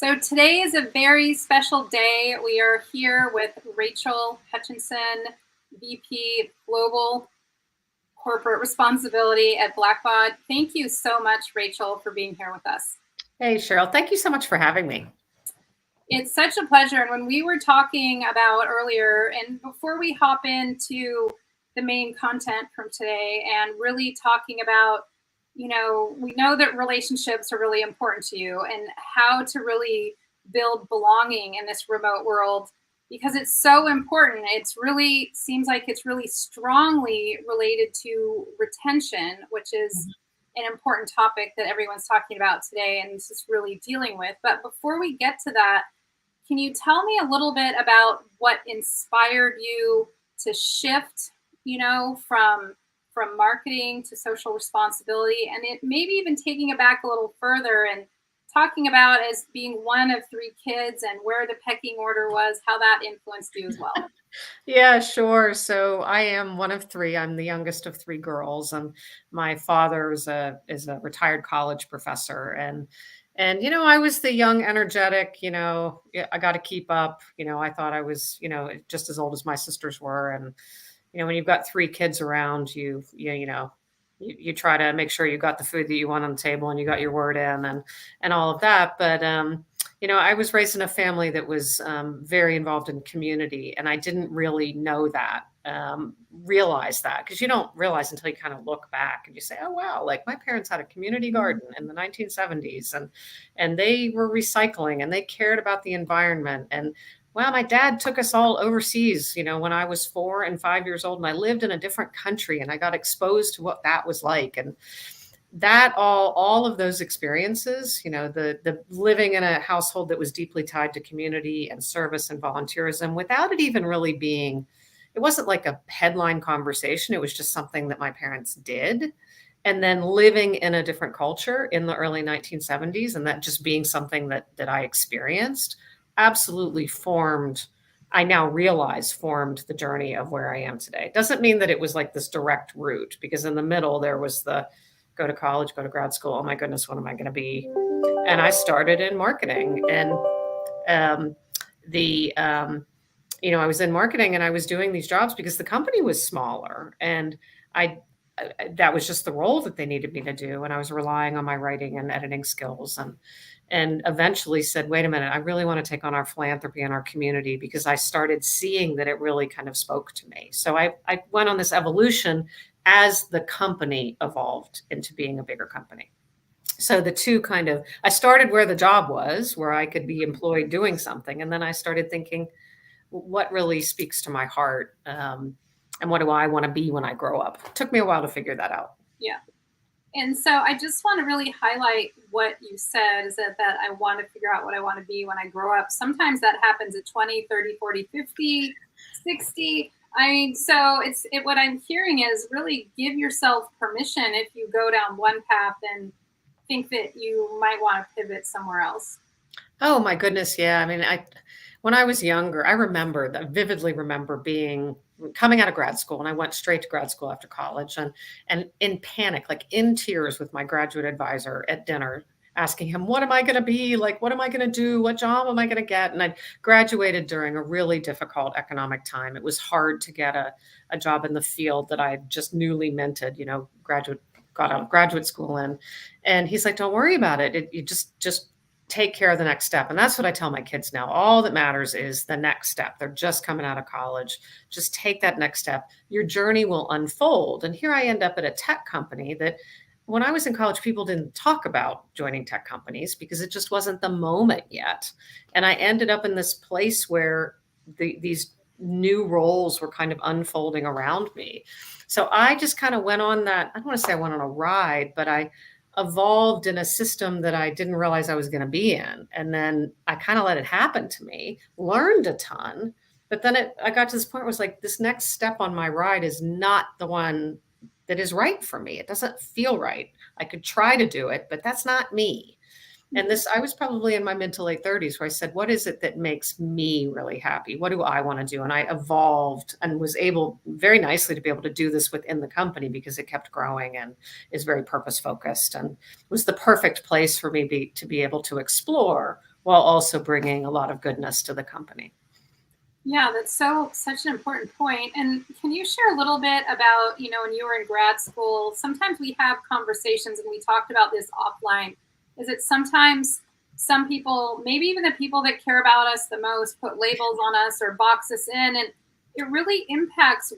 So today is a very special day. We are here with Rachel Hutchisson, VP Global Corporate Responsibility at Blackbaud. Thank you so much, Rachel, for being here with us. Hey, Cheryl, thank you so much for having me. It's such a pleasure. And when we were talking about earlier, and before we hop into the main content from today and really talking about, we know that relationships are really important to you and how to really build belonging in this remote world because it's so important. It's really seems like it's really strongly related to retention, which is an important topic that everyone's talking about today and is really dealing with. But before we get to that, can you tell me a little bit about what inspired you to shift, from marketing to social responsibility, and it maybe even taking it back a little further and talking about as being one of three kids and where the pecking order was, how that influenced you as well? Yeah, sure. So I am one of three. I'm the youngest of three girls, and my father is a retired college professor. And I was the young, energetic. Yeah, I got to keep up. I thought I was just as old as my sisters were, and when you've got three kids around, you try to make sure you got the food that you want on the table and you got your word in and all of that. But I was raised in a family that was very involved in community, and I didn't really know that, realize that, because you don't realize until you kind of look back and you say, oh, wow, like my parents had a community garden in the 1970s and they were recycling and they cared about the environment. And wow, my dad took us all overseas, when I was 4 and 5 years old, and I lived in a different country and I got exposed to what that was like. And that all of those experiences, the living in a household that was deeply tied to community and service and volunteerism without it even really being, it wasn't like a headline conversation. It was just something that my parents did. And then living in a different culture in the early 1970s, and that just being something that I experienced absolutely I now realize formed the journey of where I am today. It doesn't mean that it was like this direct route, because in the middle there was the go to college, go to grad school. Oh my goodness, what am I going to be? And I started in marketing, and I was in marketing and I was doing these jobs because the company was smaller, and that was just the role that they needed me to do. And I was relying on my writing and editing skills, and eventually said, wait a minute, I really want to take on our philanthropy and our community, because I started seeing that it really kind of spoke to me. So I went on this evolution as the company evolved into being a bigger company. So the two I started where the job was, where I could be employed doing something. And then I started thinking, what really speaks to my heart? And what do I want to be when I grow up? It took me a while to figure that out. Yeah. And so I just want to really highlight what you said, is that I want to figure out what I want to be when I grow up. Sometimes that happens at 20, 30, 40, 50, 60. I mean, so what I'm hearing is really give yourself permission if you go down one path and think that you might want to pivot somewhere else. Oh my goodness. Yeah. I mean, when I was younger, I vividly remember coming out of grad school, and I went straight to grad school after college, and in panic, like in tears, with my graduate advisor at dinner, asking him, what am I going to be? Like, what am I going to do? What job am I going to get? And I graduated during a really difficult economic time. It was hard to get a job in the field that I just newly minted, got out of graduate school in. And he's like, don't worry about it. You just take care of the next step. And that's what I tell my kids now. All that matters is the next step. They're just coming out of college. Just take that next step. Your journey will unfold. And here I end up at a tech company that, when I was in college, people didn't talk about joining tech companies because it just wasn't the moment yet. And I ended up in this place where these new roles were kind of unfolding around me. So I just kind of went on that, I don't want to say I went on a ride, but I evolved in a system that I didn't realize I was going to be in. And then I kind of let it happen to me, learned a ton. But then I got to this point where it was like, this next step on my ride is not the one that is right for me. It doesn't feel right. I could try to do it, but that's not me. And I was probably in my mid to late 30s, where I said, what is it that makes me really happy? What do I want to do? And I evolved and was able very nicely to be able to do this within the company, because it kept growing and is very purpose focused, and was the perfect place for me to be able to explore while also bringing a lot of goodness to the company. Yeah, that's such an important point. And can you share a little bit about, when you were in grad school, sometimes we have conversations and we talked about this offline. Is it sometimes some people, maybe even the people that care about us the most, put labels on us or box us in, and it really impacts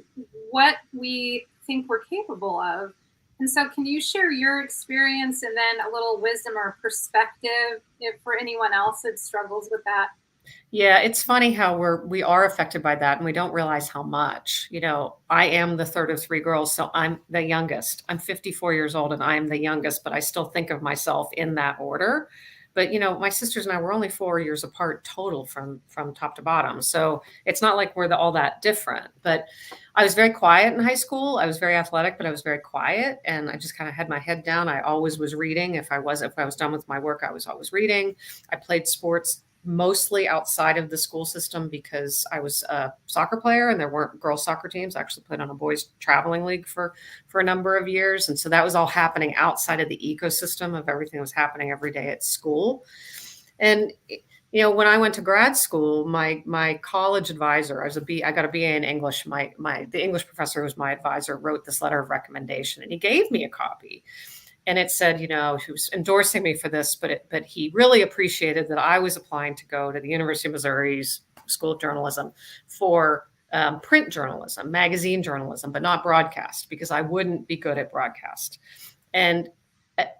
what we think we're capable of. And so can you share your experience and then a little wisdom or perspective if for anyone else that struggles with that? Yeah, it's funny how we are affected by that and we don't realize how much. I am the third of three girls, so I'm the youngest. I'm 54 years old and I am the youngest, but I still think of myself in that order. But my sisters and I were only 4 years apart total from top to bottom. So it's not like we're all that different. But I was very quiet in high school. I was very athletic, but I was very quiet and I just kind of had my head down. I always was reading. If I was done with my work, I was always reading. I played sports mostly outside of the school system because I was a soccer player and there weren't girls soccer teams. I actually played on a boys traveling league for a number of years. And so that was all happening outside of the ecosystem of everything that was happening every day at school. And when I went to grad school, my college advisor, I got a BA in English. The English professor who was my advisor wrote this letter of recommendation and he gave me a copy. And it said, he was endorsing me for this, but he really appreciated that I was applying to go to the University of Missouri's School of Journalism for print journalism, magazine journalism, but not broadcast because I wouldn't be good at broadcast. And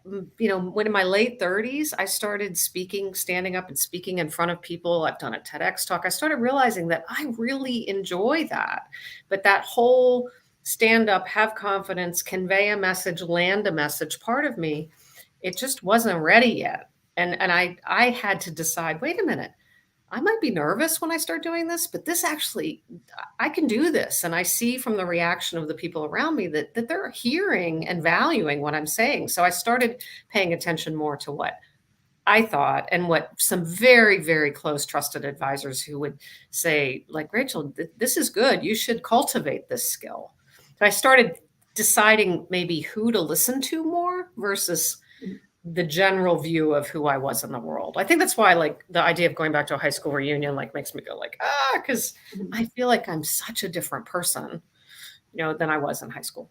when in my late 30s, I started standing up and speaking in front of people. I've done a TEDx talk. I started realizing that I really enjoy that, but that whole stand up, have confidence, convey a message, land a message, part of me, it just wasn't ready yet. And I had to decide, wait a minute, I might be nervous when I start doing this, but this actually, I can do this. And I see from the reaction of the people around me that they're hearing and valuing what I'm saying. So I started paying attention more to what I thought and what some very, very close trusted advisors who would say, like, Rachel, this is good. You should cultivate this skill. So I started deciding maybe who to listen to more versus the general view of who I was in the world. I think that's why like the idea of going back to a high school reunion like makes me go like, because I feel like I'm such a different person, than I was in high school.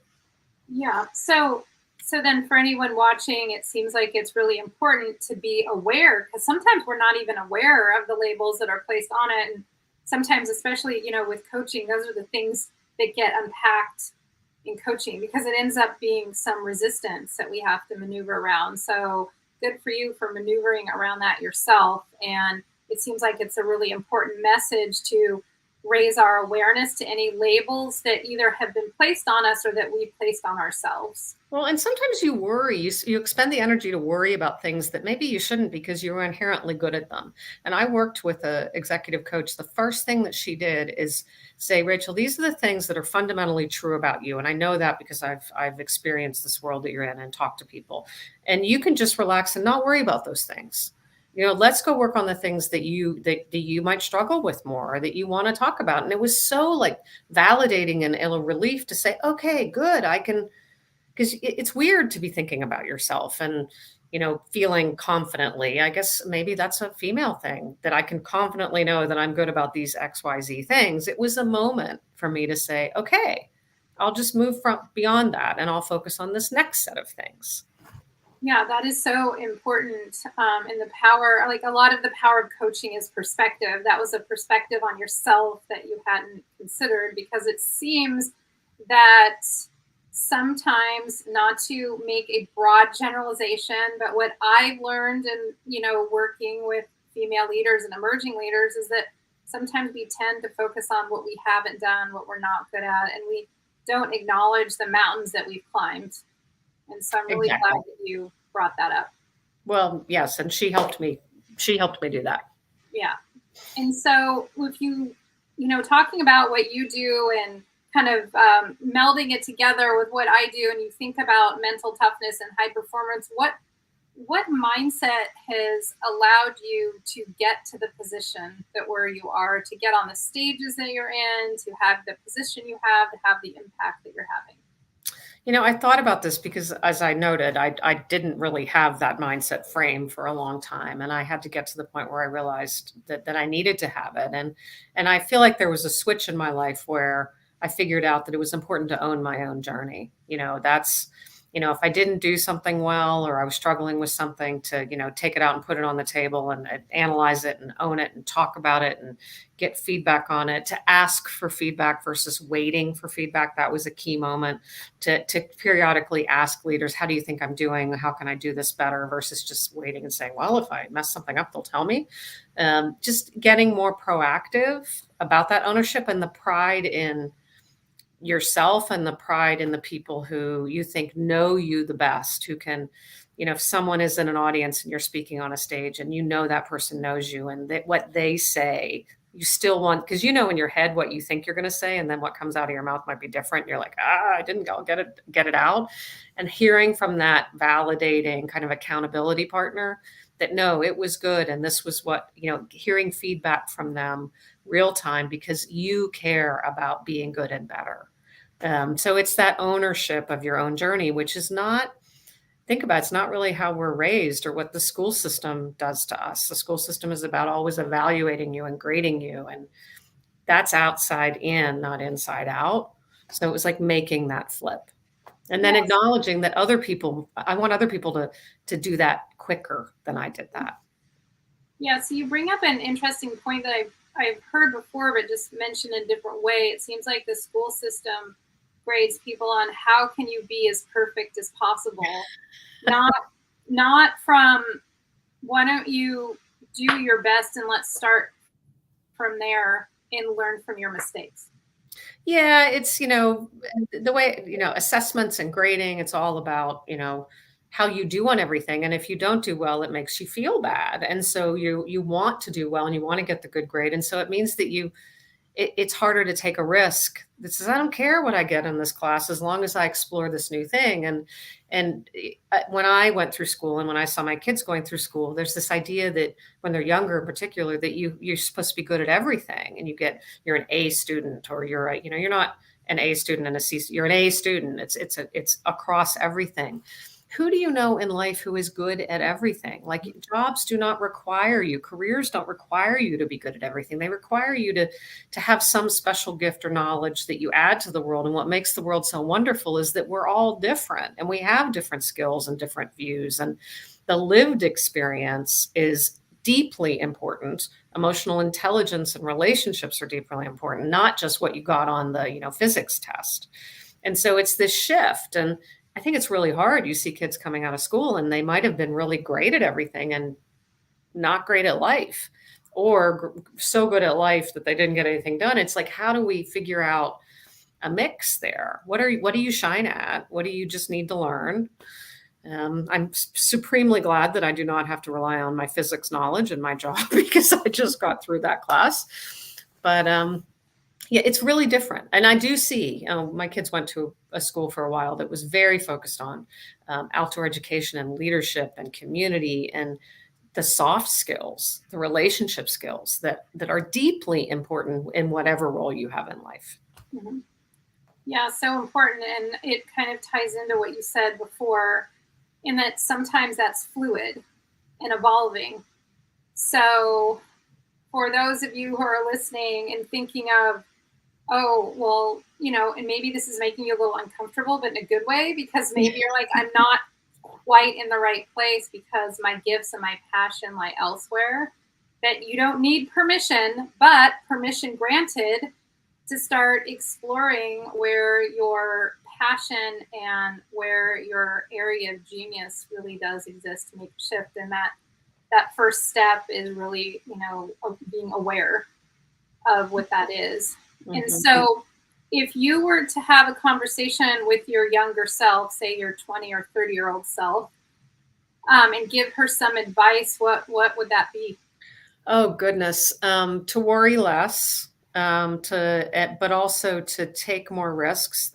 Yeah. So then for anyone watching, it seems like it's really important to be aware because sometimes we're not even aware of the labels that are placed on it. And sometimes, especially, with coaching, those are the things that get unpacked in coaching because it ends up being some resistance that we have to maneuver around. So good for you for maneuvering around that yourself. And it seems like it's a really important message to raise our awareness to any labels that either have been placed on us or that we've placed on ourselves. Well, and sometimes you worry, you expend the energy to worry about things that maybe you shouldn't because you're inherently good at them. And I worked with an executive coach. The first thing that she did is say, Rachel, these are the things that are fundamentally true about you. And I know that because I've experienced this world that you're in and talked to people. And you can just relax and not worry about those things. Let's go work on the things that you might struggle with more or that you want to talk about. And it was so like validating and a relief to say, okay, good. I can, because it's weird to be thinking about yourself and, feeling confidently. I guess maybe that's a female thing that I can confidently know that I'm good about these XYZ things. It was a moment for me to say, okay, I'll just move from beyond that and I'll focus on this next set of things. Yeah, that is so important. And the power, like a lot of the power of coaching is perspective. That was a perspective on yourself that you hadn't considered because it seems that sometimes not to make a broad generalization, but what I've learned in, working with female leaders and emerging leaders is that sometimes we tend to focus on what we haven't done, what we're not good at, and we don't acknowledge the mountains that we've climbed. And so I'm really Exactly. glad that you brought that up. Well, yes. And she helped me do that. Yeah. And so if talking about what you do and kind of melding it together with what I do, and you think about mental toughness and high performance, what mindset has allowed you to get to the position that where you are, to get on the stages that you're in, to have the position you have, to have the impact that you're having? I thought about this because, as I noted, I didn't really have that mindset frame for a long time, and I had to get to the point where I realized that I needed to have it, and I feel like there was a switch in my life where I figured out that it was important to own my own journey. That's if I didn't do something well or I was struggling with something, to take it out and put it on the table and analyze it and own it and talk about it and get feedback on it, to ask for feedback versus waiting for feedback. That was a key moment to periodically ask leaders, how do you think I'm doing? How can I do this better? Versus just waiting and saying, well, if I mess something up, they'll tell me. Just getting more proactive about that ownership and the pride in yourself and the pride in the people who you think know you the best, who can, if someone is in an audience and you're speaking on a stage and that person knows you and that what they say, you still want, because in your head what you think you're going to say, and then what comes out of your mouth might be different. You're like, I didn't go get it out. And hearing from that validating kind of accountability partner that no, it was good. And this was what, hearing feedback from them real time because you care about being good and better. So it's that ownership of your own journey, which is not, think about it, it's not really how we're raised or what the school system does to us. The school system is about always evaluating you and grading you. And that's outside in, not inside out. So it was like making that flip. And then acknowledging that I want other people to do that quicker than I did that. Yeah, so you bring up an interesting point that I've heard before, but just mentioned in a different way. It seems like the school system grades people on how can you be as perfect as possible, not from why don't you do your best and let's start from there and learn from your mistakes. Yeah, it's the way assessments and grading, it's all about how you do on everything, and if you don't do well, it makes you feel bad, and so you want to do well and you want to get the good grade, and so it means that it's harder to take a risk that says, I don't care what I get in this class as long as I explore this new thing. And when I went through school and when I saw my kids going through school, there's this idea that when they're younger in particular, that you're supposed to be good at everything, and you're an A student, or you're not an A student and a C, you're an A student. It's across everything. Who do you know in life who is good at everything? Like, jobs do not require you, careers don't require you to be good at everything. They require you to have some special gift or knowledge that you add to the world. And what makes the world so wonderful is that we're all different and we have different skills and different views. And the lived experience is deeply important. Emotional intelligence and relationships are deeply important, not just what you got on the physics test. And so it's this shift. And I think it's really hard. You see kids coming out of school and they might have been really great at everything and not great at life, or so good at life that they didn't get anything done. It's like, how do we figure out a mix there? What do you shine at? What do you just need to learn? I'm supremely glad that I do not have to rely on my physics knowledge in my job because I just got through that class. But yeah, it's really different. And I do see, my kids went to a school for a while that was very focused on outdoor education and leadership and community and the soft skills, the relationship skills that are deeply important in whatever role you have in life. Mm-hmm. Yeah, so important. And it kind of ties into what you said before, in that sometimes that's fluid and evolving. So for those of you who are listening and thinking of, oh, well, and maybe this is making you a little uncomfortable, but in a good way, because maybe you're like, I'm not quite in the right place because my gifts and my passion lie elsewhere, that you don't need permission, but permission granted to start exploring where your passion and where your area of genius really does exist to make a shift. And that first step is really, being aware of what that is. Mm-hmm. And so if you were to have a conversation with your younger self, say your 20 or 30-year-old self, and give her some advice, what would that be? Oh, goodness. To worry less, but also to take more risks,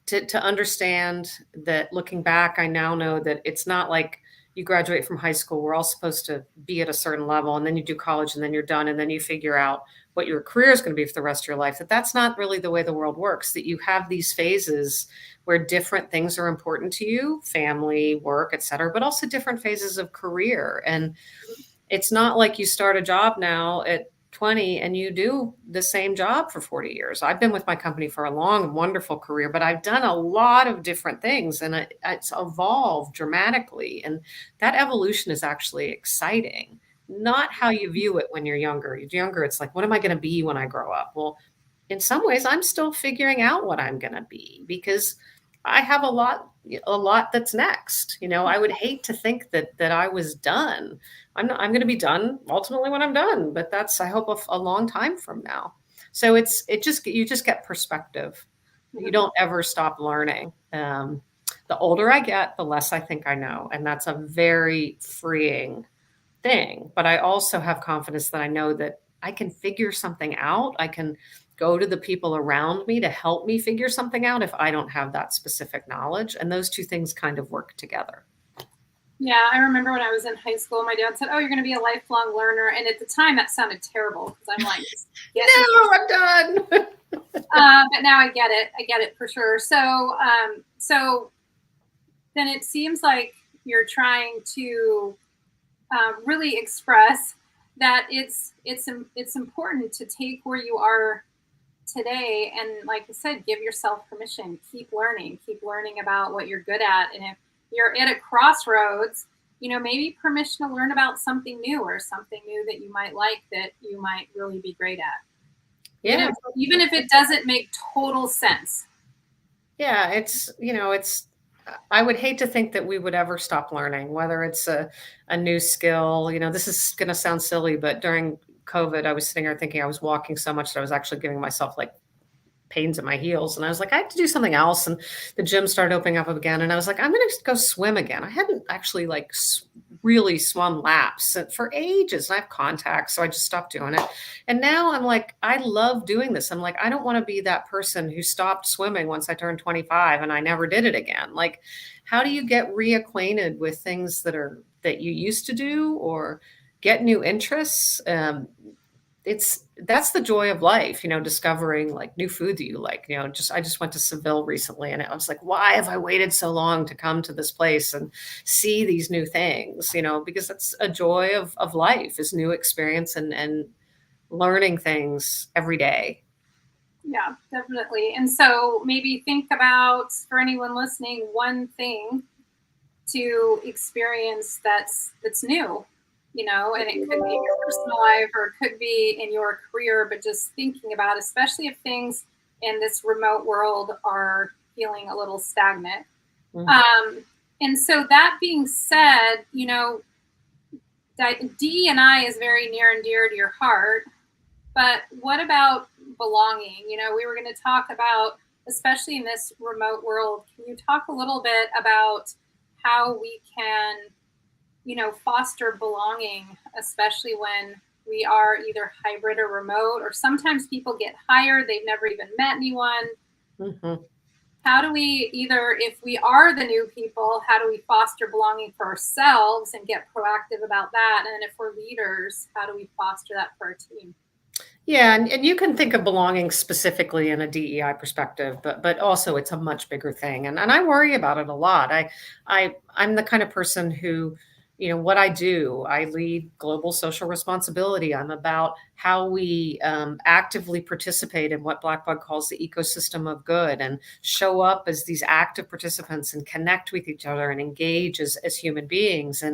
to understand that looking back, I now know that it's not like you graduate from high school. We're all supposed to be at a certain level, and then you do college, and then you're done, and then you figure out what your career is going to be for the rest of your life. That's not really the way the world works, that you have these phases where different things are important to you, family, work, et cetera, but also different phases of career. And it's not like you start a job now at 20 and you do the same job for 40 years. I've been with my company for a long, wonderful career, but I've done a lot of different things and it's evolved dramatically. And that evolution is actually exciting, not how you view it when you're younger. You're younger, it's like, what am I going to be when I grow up? Well, in some ways, I'm still figuring out what I'm going to be because I have a lot that's next. I would hate to think that I was done. I'm going to be done ultimately when I'm done, but that's, I hope, a long time from now. So you just get perspective. You don't ever stop learning. The older I get, the less I think I know. And that's a very freeing thing. But I also have confidence that I know that I can figure something out. I can go to the people around me to help me figure something out if I don't have that specific knowledge. And those two things kind of work together. Yeah, I remember when I was in high school, my dad said, "Oh, you're going to be a lifelong learner," and at the time that sounded terrible because I'm like, "No, I'm done." But now I get it for sure. So then it seems like you're trying to really express that it's important to take where you are today and, like I said, give yourself permission. Keep learning about what you're good at, and if you're at a crossroads, maybe permission to learn about something new or something new that you might like, that you might really be great at. Yeah. Even if it doesn't make total sense. Yeah, I would hate to think that we would ever stop learning, whether it's a new skill. This is going to sound silly, but during COVID, I was sitting here thinking I was walking so much that I was actually giving myself like pains in my heels. And I was like, I have to do something else. And the gym started opening up again. And I was like, I'm going to go swim again. I hadn't actually really swum laps for ages. And I have contacts, so I just stopped doing it. And now I'm like, I love doing this. I'm like, I don't want to be that person who stopped swimming once I turned 25 and I never did it again. Like, how do you get reacquainted with things that you used to do or get new interests? That's the joy of life, discovering like new food that you like. I just went to Seville recently and I was like, why have I waited so long to come to this place and see these new things? Because that's a joy of life, is new experience and learning things every day. Yeah, definitely. And so maybe think about, for anyone listening, one thing to experience that's new, and it could be in your personal life or it could be in your career, but just thinking about, especially if things in this remote world are feeling a little stagnant. Mm-hmm. And so that being said, DE&I is very near and dear to your heart, but what about belonging? We were going to talk about, especially in this remote world, can you talk a little bit about how we can, foster belonging, especially when we are either hybrid or remote, or sometimes people get hired, they've never even met anyone. Mm-hmm. How do we if we are the new people, how do we foster belonging for ourselves and get proactive about that? And if we're leaders, how do we foster that for our team? Yeah, and you can think of belonging specifically in a DEI perspective, but also it's a much bigger thing. And I worry about it a lot. I'm the kind of person who, what I do, I lead global social responsibility. I'm about how we actively participate in what Black Bug calls the ecosystem of good and show up as these active participants and connect with each other and engage as human beings.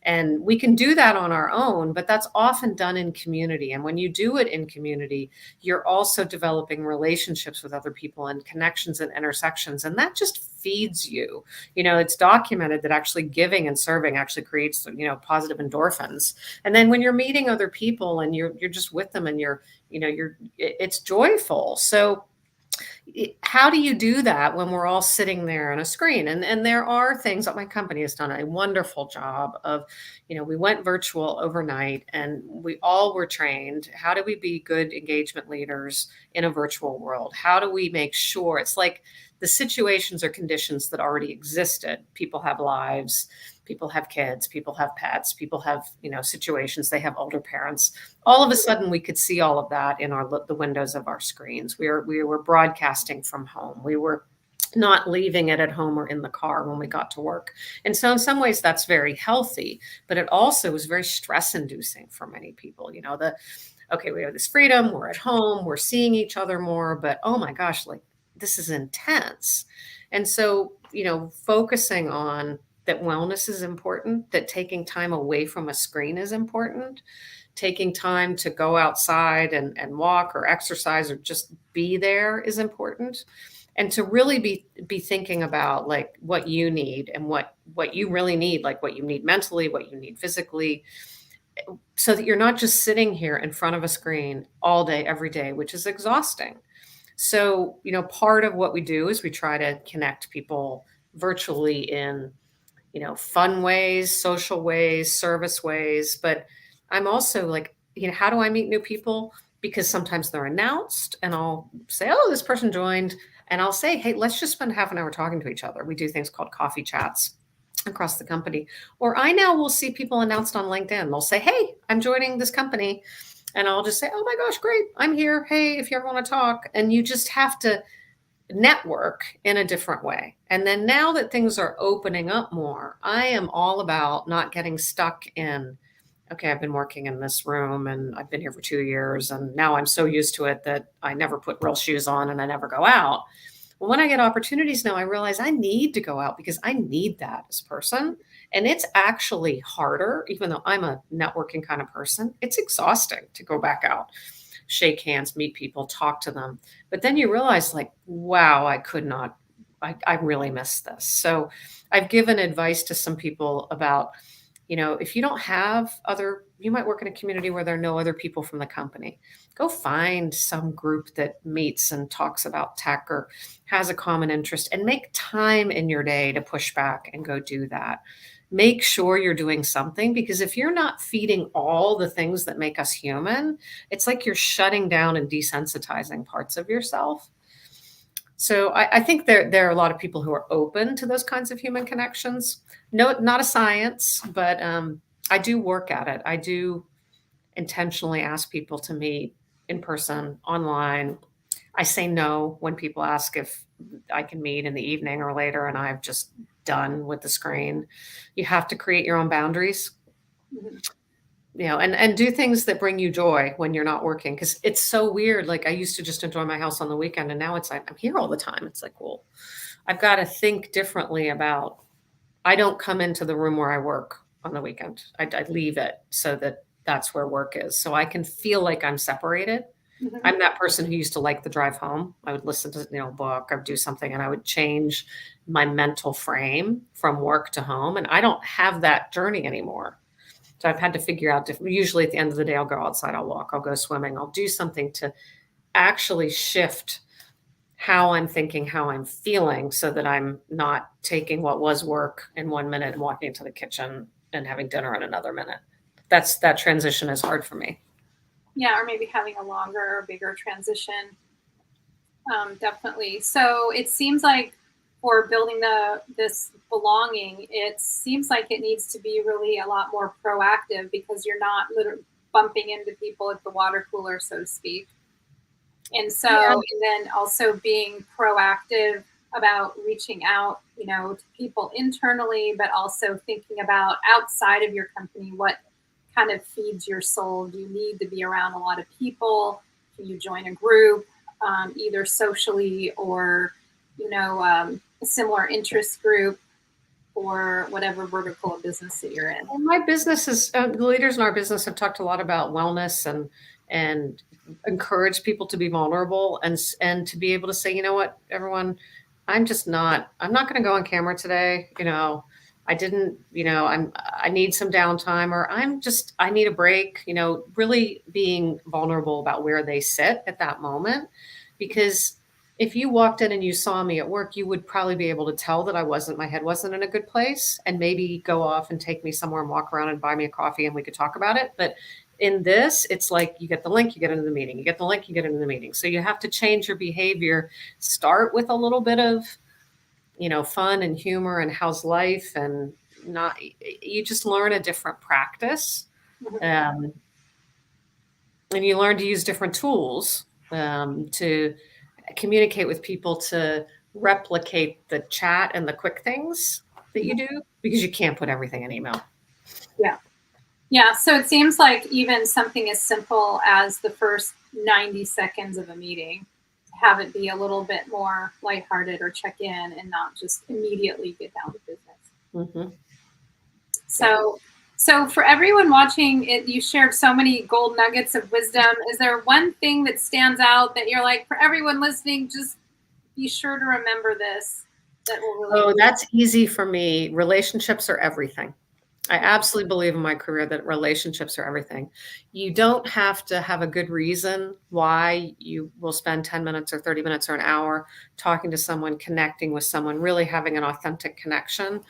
And we can do that on our own, but that's often done in community. And when you do it in community, you're also developing relationships with other people and connections and intersections. And that just feeds you. It's documented that actually giving and serving actually creates, positive endorphins. And then when you're meeting other people and you're just with them and it's joyful. So how do you do that when we're all sitting there on a screen? And there are things that my company has done a wonderful job of, we went virtual overnight and we all were trained. How do we be good engagement leaders in a virtual world? How do we make sure it's like the situations or conditions that already existed? People have lives, people have kids, people have pets, people have, situations, they have older parents. All of a sudden we could see all of that in the windows of our screens. We were broadcasting from home. We were not leaving it at home or in the car when we got to work. And so in some ways that's very healthy, but it also was very stress inducing for many people. Okay, we have this freedom, we're at home, we're seeing each other more, but oh my gosh, like this is intense. And so, focusing on that wellness is important, that taking time away from a screen is important, taking time to go outside and walk or exercise or just be there is important. And to really be thinking about like what you need and what you really need, like what you need mentally, what you need physically, so that you're not just sitting here in front of a screen all day, every day, which is exhausting. So, part of what we do is we try to connect people virtually in, fun ways, social ways, service ways. But I'm also like, how do I meet new people? Because sometimes they're announced and I'll say, oh, this person joined. And I'll say, hey, let's just spend half an hour talking to each other. We do things called coffee chats across the company. Or I now will see people announced on LinkedIn. They'll say, hey, I'm joining this company. And I'll just say, oh my gosh, great, I'm here. Hey, if you ever want to talk. And you just have to network in a different way. And then now that things are opening up more, I am all about not getting stuck in, okay, I've been working in this room and I've been here for 2 years. And now I'm so used to it that I never put real shoes on and I never go out. Well, when I get opportunities now, I realize I need to go out because I need that as a person. And it's actually harder, even though I'm a networking kind of person, it's exhausting to go back out, shake hands, meet people, talk to them. But then you realize, like, wow, I could not, I really miss this. So I've given advice to some people about, if you don't have you might work in a community where there are no other people from the company. Go find some group that meets and talks about tech or has a common interest and make time in your day to push back and go do that. Make sure you're doing something, because if you're not feeding all the things that make us human, it's like you're shutting down and desensitizing parts of yourself. So I think there are a lot of people who are open to those kinds of human connections. No, not a science, but I do work at it. I do intentionally ask people to meet in person, online. I say no when people ask if I can meet in the evening or later, and I've just done with the screen. You have to create your own boundaries. Mm-hmm. And do things that bring you joy when you're not working. Cause it's so weird. Like I used to just enjoy my house on the weekend, and now it's like, I'm here all the time. It's like, well, I've got to think differently about, I don't come into the room where I work on the weekend. I leave it so that that's where work is. So I can feel like I'm separated. Mm-hmm. I'm that person who used to like the drive home. I would listen to, a book or do something, and I would change my mental frame from work to home. And I don't have that journey anymore. So I've had to figure out, usually at the end of the day, I'll go outside, I'll walk, I'll go swimming, I'll do something to actually shift how I'm thinking, how I'm feeling, so that I'm not taking what was work in 1 minute and walking into the kitchen and having dinner in another minute. That transition is hard for me. Yeah, or maybe having a longer or bigger transition. Definitely. So it seems like for building this belonging, it seems like it needs to be really a lot more proactive, because you're not literally bumping into people at the water cooler, so to speak. And so, yeah. And then also being proactive about reaching out, to people internally, but also thinking about outside of your company, what kind of feeds your soul. Do you need to be around a lot of people? Can you join a group, either socially or, a similar interest group, or whatever vertical of business that you're in? Well, my business is, the leaders in our business have talked a lot about wellness and encourage people to be vulnerable and to be able to say, you know what, everyone, I'm not going to go on camera today. I didn't, I need some downtime, or I need a break, really being vulnerable about where they sit at that moment. Because if you walked in and you saw me at work, you would probably be able to tell that my head wasn't in a good place, and maybe go off and take me somewhere and walk around and buy me a coffee and we could talk about it. But in this, it's like you get the link, you get into the meeting, you get the link, you get into the meeting. So you have to change your behavior, start with a little bit of, fun and humor and how's life, and you just learn a different practice. And you learn to use different tools to communicate with people, to replicate the chat and the quick things that you do, because you can't put everything in email. Yeah. Yeah. So it seems like even something as simple as the first 90 seconds of a meeting, have it be a little bit more lighthearted or check in and not just immediately get down to business. Mm-hmm. So, so for everyone watching it, you shared so many gold nuggets of wisdom. Is there one thing that stands out that you're like, for everyone listening, just be sure to remember this? That will really. Oh, that's easy for me. Relationships are everything. I absolutely believe in my career that relationships are everything. You don't have to have a good reason why you will spend 10 minutes or 30 minutes or an hour talking to someone, connecting with someone, really having an authentic connection.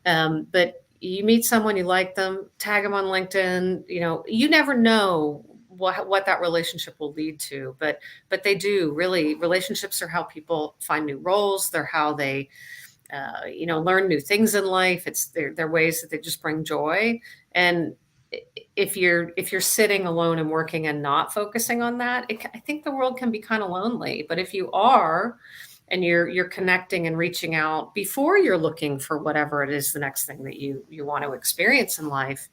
But you meet someone, you like them, tag them on LinkedIn, you never know what that relationship will lead to, but they do really. Relationships are how people find new roles. They're how they learn new things in life. It's they're ways that they just bring joy. And if you're sitting alone and working and not focusing on that, I think the world can be kind of lonely. But if you are, and you're connecting and reaching out before you're looking for whatever it is, the next thing that you want to experience in life,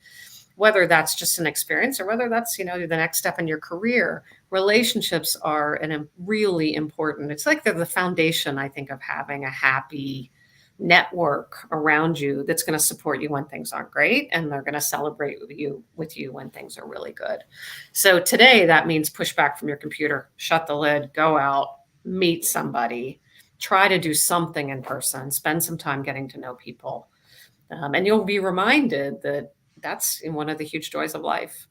whether that's just an experience or whether that's the next step in your career, relationships are really important. It's like they're the foundation, I think, of having a happy network around you that's going to support you when things aren't great, and they're going to celebrate with you when things are really good. So today that means push back from your computer, shut the lid, go out, meet somebody, try to do something in person, spend some time getting to know people, and you'll be reminded that that's one of the huge joys of life.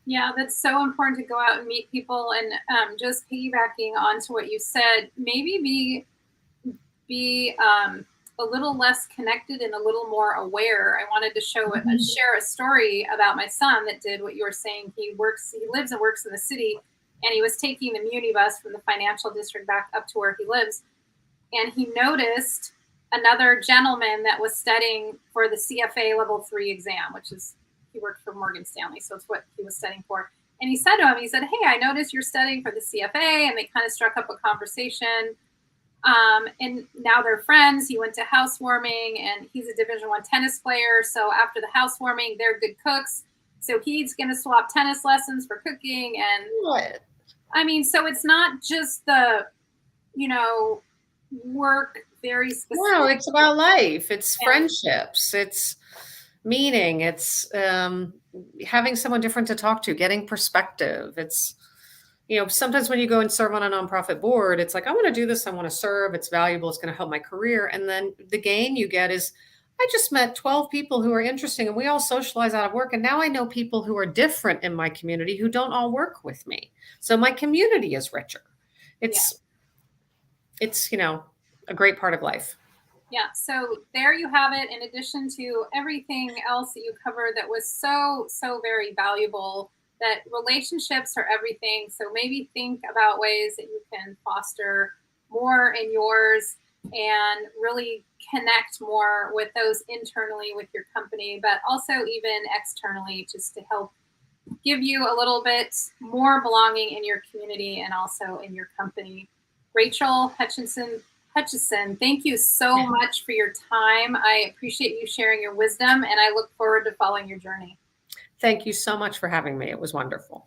Yeah, that's so important to go out and meet people. And just piggybacking onto what you said, maybe be a little less connected and a little more aware. I wanted to share a story about my son that did what you were saying. He lives and works in the city, and he was taking the Muni bus from the financial district back up to where he lives, and he noticed another gentleman that was studying for the CFA level 3 exam, which is, he worked for Morgan Stanley, so it's what he was studying for. And he said to him, hey, I noticed you're studying for the CFA. And they kind of struck up a conversation. And now they're friends. He went to housewarming, and he's a Division I tennis player. So after the housewarming, they're good cooks. So he's going to swap tennis lessons for cooking. And what? I mean, so it's not just the, work very specific. No, it's about life. It's friendships. It's meaning. It's having someone different to talk to, getting perspective. It's, sometimes when you go and serve on a nonprofit board, it's like, I want to do this. I want to serve. It's valuable. It's going to help my career. And then the gain you get is, I just met 12 people who are interesting, and we all socialize out of work. And now I know people who are different in my community who don't all work with me. So my community is richer. It's a great part of life. Yeah. So there you have it. In addition to everything else that you covered that was so, so very valuable, that relationships are everything. So maybe think about ways that you can foster more in yours and really connect more with those internally with your company, but also even externally, just to help give you a little bit more belonging in your community and also in your company. Rachel Hutchisson, thank you so much for your time. I appreciate you sharing your wisdom, and I look forward to following your journey. Thank you so much for having me. It was wonderful.